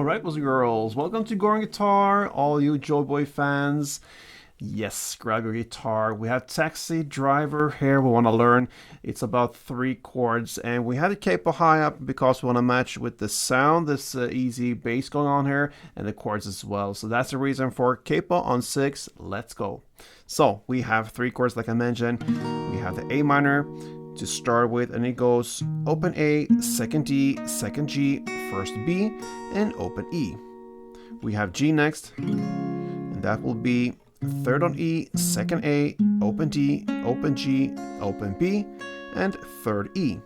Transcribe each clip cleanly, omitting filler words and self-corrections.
Alright, boys and girls, welcome to Go Guitar, all you Joeboy fans. Yes, grab your guitar. We have Taxi Driver here we want to learn. It's about 3 chords, and we have the capo high up because we want to match with the sound, this easy bass going on here, and the chords as well. So that's the reason for capo on 6. Let's go. So we have 3 chords like I mentioned. We have the A minor to start with, and it goes open A, second D, second G, first B, and open E. We have G next, and that will be third on E, second A, open D, open G, open B, and third E.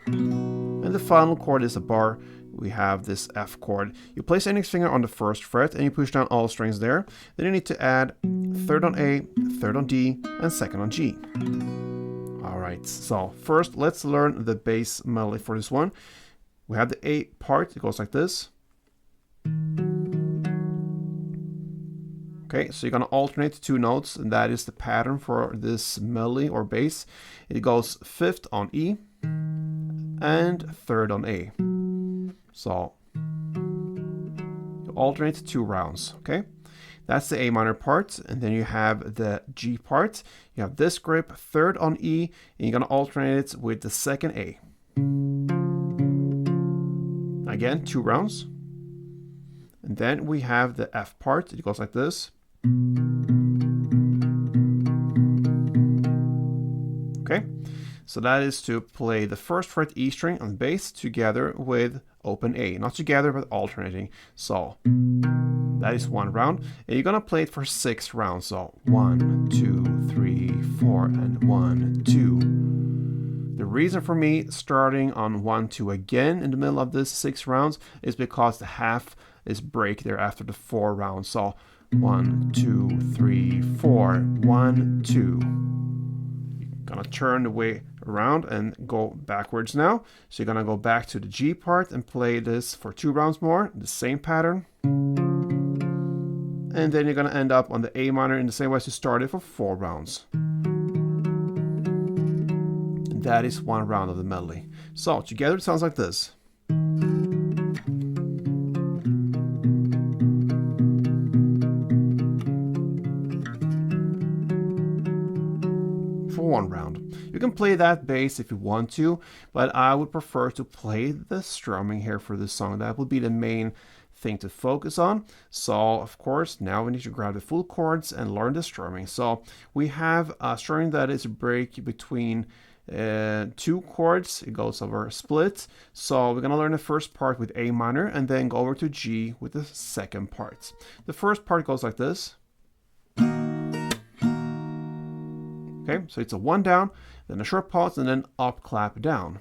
And the final chord is a bar. We have this F chord. You place index finger on the first fret and you push down all strings there. Then you need to add third on A, third on D, and second on G. Alright, so first let's learn the bass melody for this one. We have the A part, it goes like this. Okay, so you're going to alternate 2 notes, and that is the pattern for this melody or bass. It goes 5th on E and 3rd on A. So you alternate 2 rounds, okay? That's the A minor part, and then you have the G part. You have this grip, 3rd on E, and you're going to alternate it with the 2nd A. Again, 2 rounds. And then we have the F part. It goes like this. Okay, so that is to play the first fret E string on the bass together with open A. Not together, but alternating. So that is 1 round. And you're going to play it for 6 rounds. So 1, 2, 3, 4, and 1, 2. The reason for me starting on 1, 2 again in the middle of this 6 rounds is because the half is break there after the 4 rounds. So 1, 2, 3, 4, 1, 2. You're gonna turn the way around and go backwards now. So you're gonna go back to the G part and play this for 2 rounds more, the same pattern. And then you're gonna end up on the A minor in the same way as you started for 4 rounds. And that is 1 round of the melody. So together it sounds like this. For 1 round. You can play that bass if you want to, but I would prefer to play the strumming here for this song. That would be the main thing to focus on. So of course now we need to grab the full chords and learn the strumming. So we have a strumming that is a break between 2 chords. It goes over a split. So we're gonna learn the first part with A minor and then go over to G with the second part. The first part goes like this. Okay, so it's a 1 down, then a short pause, and then up, clap, down.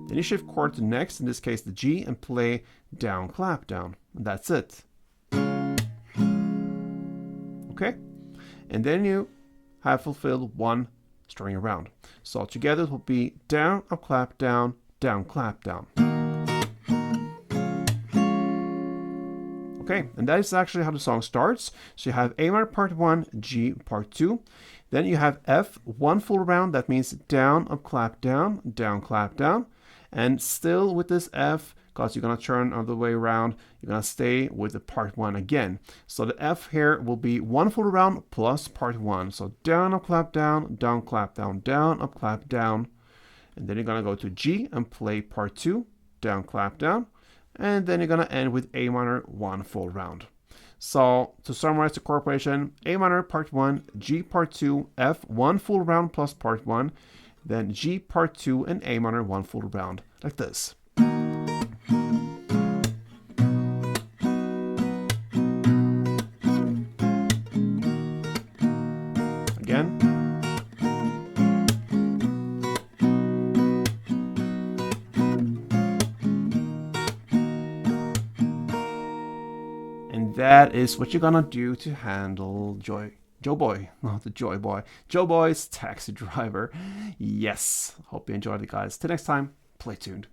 Then you shift chord to next, in this case the G, and play down, clap, down. And that's it. Okay, and then you have fulfilled 1 string around. So together it will be down, up, clap, down, clap, down. Okay, and that is actually how the song starts. So you have A minor part 1, G part 2. Then you have F, 1 full round. That means down, up, clap, down, clap, down. And still with this F, because you're going to turn all the way around, you're going to stay with the part 1 again. So the F here will be 1 full round plus part 1. So down, up, clap, down, clap, down, up, clap, down. And then you're going to go to G and play part 2, down, clap, down. And then you're going to end with A minor 1 full round. So to summarize the chord progression, A minor part 1, G part 2, F 1 full round plus part 1, then G part 2 and A minor 1 full round, like this. Again. That is what you're gonna do to handle Joeboy, not the Joeboy. Joeboy's Taxi Driver. Yes, hope you enjoyed it, guys. Till next time, play tuned.